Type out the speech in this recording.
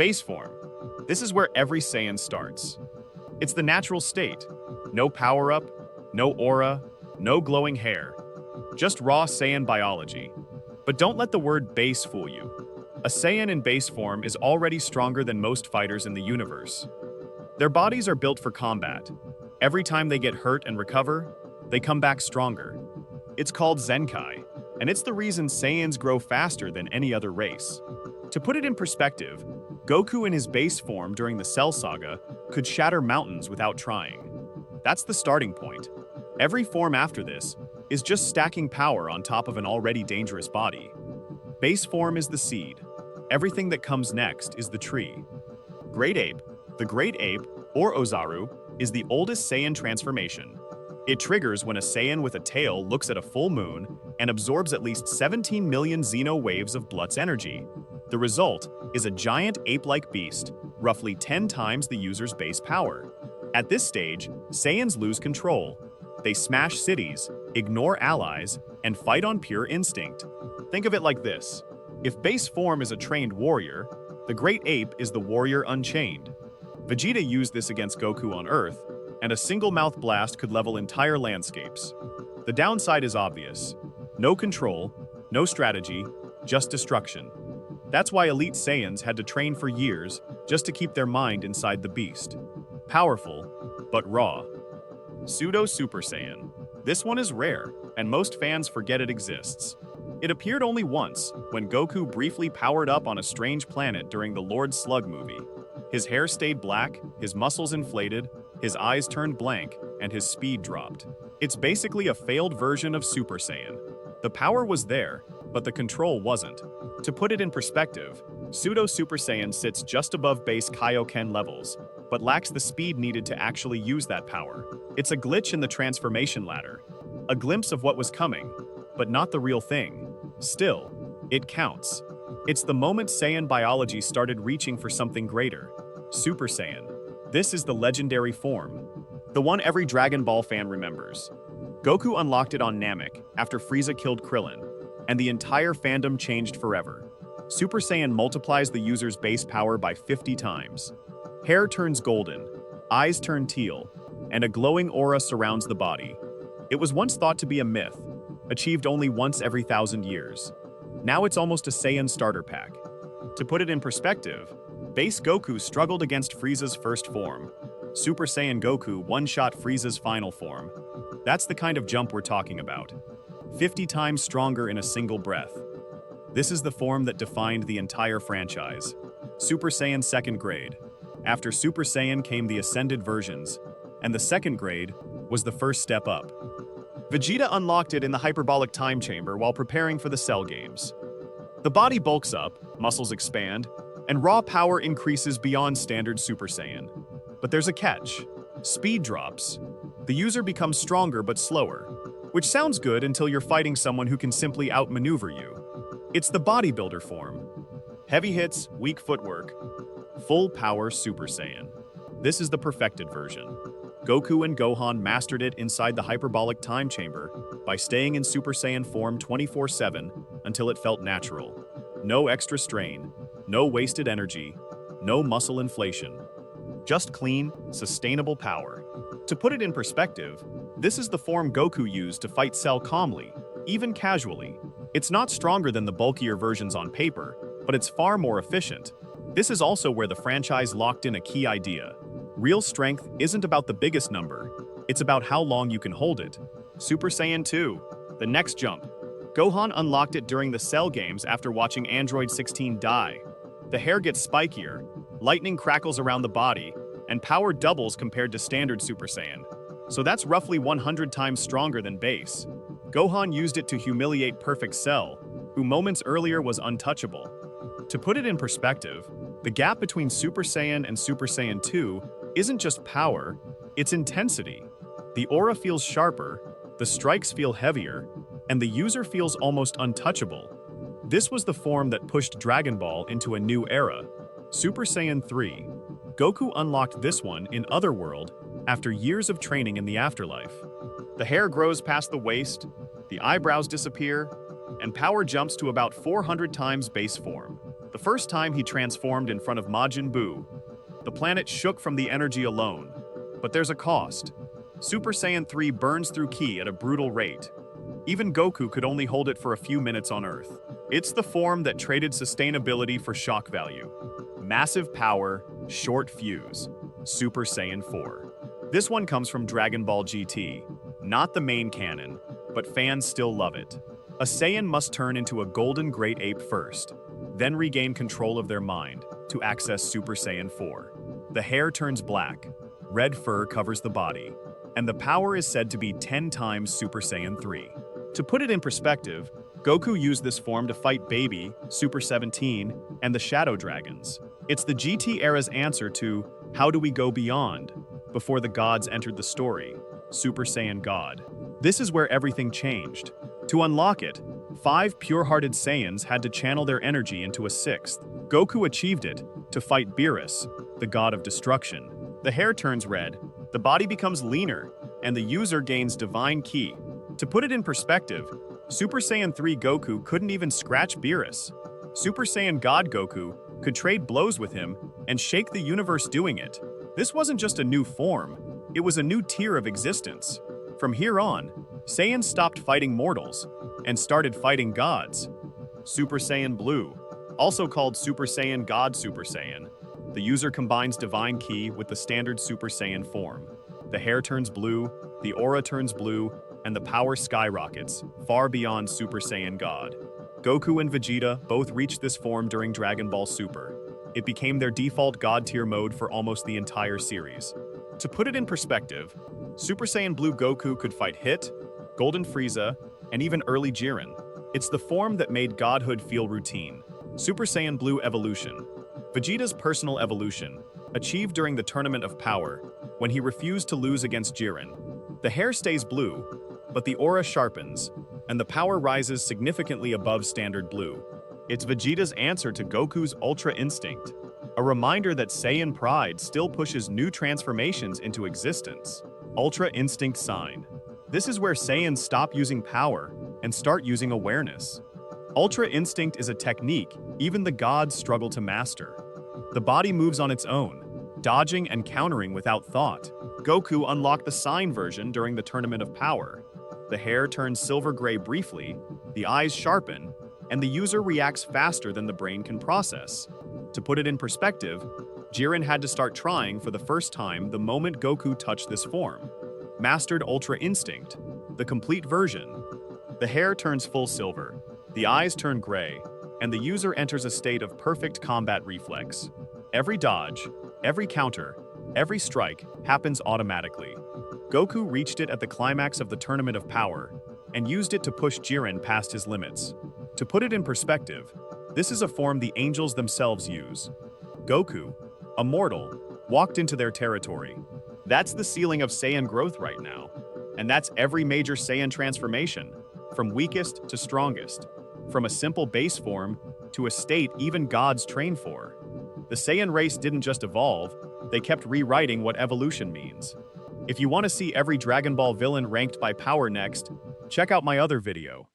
Base form. This is where every Saiyan starts. It's the natural state. No power-up, no aura, no glowing hair. Just raw Saiyan biology. But don't let the word base fool you. A Saiyan in base form is already stronger than most fighters in the universe. Their bodies are built for combat. Every time they get hurt and recover, they come back stronger. It's called Zenkai, and it's the reason Saiyans grow faster than any other race. To put it in perspective, Goku in his base form during the Cell Saga could shatter mountains without trying. That's the starting point. Every form after this is just stacking power on top of an already dangerous body. Base form is the seed. Everything that comes next is the tree. Great Ape. The Great Ape, or Ozaru, is the oldest Saiyan transformation. It triggers when a Saiyan with a tail looks at a full moon and absorbs at least 17 million Xeno waves of Blood's energy. The result is a giant ape-like beast, roughly 10 times the user's base power. At this stage, Saiyans lose control. They smash cities, ignore allies, and fight on pure instinct. Think of it like this. If base form is a trained warrior, the Great Ape is the warrior unchained. Vegeta used this against Goku on Earth, and a single mouth blast could level entire landscapes. The downside is obvious. No control, no strategy, just destruction. That's why elite Saiyans had to train for years just to keep their mind inside the beast. Powerful, but raw. Pseudo Super Saiyan. This one is rare, and most fans forget it exists. It appeared only once, when Goku briefly powered up on a strange planet during the Lord Slug movie. His hair stayed black, his muscles inflated, his eyes turned blank, and his speed dropped. It's basically a failed version of Super Saiyan. The power was there, but the control wasn't. To put it in perspective, Pseudo Super Saiyan sits just above base Kaioken levels, but lacks the speed needed to actually use that power. It's a glitch in the transformation ladder. A glimpse of what was coming, but not the real thing. Still, it counts. It's the moment Saiyan biology started reaching for something greater. Super Saiyan. This is the legendary form. The one every Dragon Ball fan remembers. Goku unlocked it on Namek after Frieza killed Krillin, and the entire fandom changed forever. Super Saiyan multiplies the user's base power by 50 times. Hair turns golden, eyes turn teal, and a glowing aura surrounds the body. It was once thought to be a myth, achieved only once every 1,000 years. Now it's almost a Saiyan starter pack. To put it in perspective, base Goku struggled against Frieza's first form. Super Saiyan Goku one-shot Frieza's final form. That's the kind of jump we're talking about. 50 times stronger in a single breath. This is the form that defined the entire franchise. Super Saiyan second grade. After Super Saiyan came the ascended versions, and the second grade was the first step up. Vegeta unlocked it in the hyperbolic time chamber while preparing for the Cell games. The body bulks up, muscles expand, and raw power increases beyond standard Super Saiyan. But there's a catch. Speed drops. The user becomes stronger but slower, which sounds good until you're fighting someone who can simply outmaneuver you. It's the bodybuilder form. Heavy hits, weak footwork, full power Super Saiyan. This is the perfected version. Goku and Gohan mastered it inside the hyperbolic time chamber by staying in Super Saiyan form 24/7 until it felt natural. No extra strain, no wasted energy, no muscle inflation. Just clean, sustainable power. To put it in perspective, this is the form Goku used to fight Cell calmly, even casually. It's not stronger than the bulkier versions on paper, but it's far more efficient. This is also where the franchise locked in a key idea. Real strength isn't about the biggest number, it's about how long you can hold it. Super Saiyan 2, the next jump. Gohan unlocked it during the Cell games after watching Android 16 die. The hair gets spikier, lightning crackles around the body, and power doubles compared to standard Super Saiyan. So that's roughly 100 times stronger than base. Gohan used it to humiliate Perfect Cell, who moments earlier was untouchable. To put it in perspective, the gap between Super Saiyan and Super Saiyan 2 isn't just power, it's intensity. The aura feels sharper, the strikes feel heavier, and the user feels almost untouchable. This was the form that pushed Dragon Ball into a new era. Super Saiyan 3. Goku unlocked this one in Otherworld after years of training in the afterlife. The hair grows past the waist, the eyebrows disappear, and power jumps to about 400 times base form. The first time he transformed in front of Majin Buu, the planet shook from the energy alone. But there's a cost. Super Saiyan 3 burns through ki at a brutal rate. Even Goku could only hold it for a few minutes on Earth. It's the form that traded sustainability for shock value. Massive power, short fuse. Super Saiyan 4. This one comes from Dragon Ball GT. Not the main canon, but fans still love it. A Saiyan must turn into a golden great ape first, then regain control of their mind to access Super Saiyan 4. The hair turns black, red fur covers the body, and the power is said to be 10 times Super Saiyan 3. To put it in perspective, Goku used this form to fight Baby, Super 17, and the Shadow Dragons. It's the GT era's answer to how do we go beyond, before the gods entered the story, Super Saiyan God. This is where everything changed. To unlock it, 5 pure-hearted Saiyans had to channel their energy into a 6th. Goku achieved it to fight Beerus, the god of destruction. The hair turns red, the body becomes leaner, and the user gains divine ki. To put it in perspective, Super Saiyan 3 Goku couldn't even scratch Beerus. Super Saiyan God Goku could trade blows with him and shake the universe doing it. This wasn't just a new form, it was a new tier of existence. From here on, Saiyans stopped fighting mortals and started fighting gods. Super Saiyan Blue, also called Super Saiyan God Super Saiyan. The user combines divine ki with the standard Super Saiyan form. The hair turns blue, the aura turns blue, and the power skyrockets, far beyond Super Saiyan God. Goku and Vegeta both reached this form during Dragon Ball Super. It became their default God tier mode for almost the entire series. To put it in perspective, Super Saiyan Blue Goku could fight Hit, Golden Frieza, and even early Jiren. It's the form that made godhood feel routine. Super Saiyan Blue Evolution. Vegeta's personal evolution, achieved during the Tournament of Power, when he refused to lose against Jiren. The hair stays blue, but the aura sharpens, and the power rises significantly above standard blue. It's Vegeta's answer to Goku's Ultra Instinct, a reminder that Saiyan pride still pushes new transformations into existence. Ultra Instinct Sign. This is where Saiyans stop using power and start using awareness. Ultra Instinct is a technique even the gods struggle to master. The body moves on its own, dodging and countering without thought. Goku unlocked the Sign version during the Tournament of Power. The hair turns silver-gray briefly, the eyes sharpen, and the user reacts faster than the brain can process. To put it in perspective, Jiren had to start trying for the first time the moment Goku touched this form. Mastered Ultra Instinct, the complete version. The hair turns full silver, the eyes turn gray, and the user enters a state of perfect combat reflex. Every dodge, every counter, every strike happens automatically. Goku reached it at the climax of the Tournament of Power and used it to push Jiren past his limits. To put it in perspective, this is a form the angels themselves use. Goku, a mortal, walked into their territory. That's the ceiling of Saiyan growth right now. And that's every major Saiyan transformation, from weakest to strongest, from a simple base form to a state even gods train for. The Saiyan race didn't just evolve, they kept rewriting what evolution means. If you want to see every Dragon Ball villain ranked by power next, check out my other video.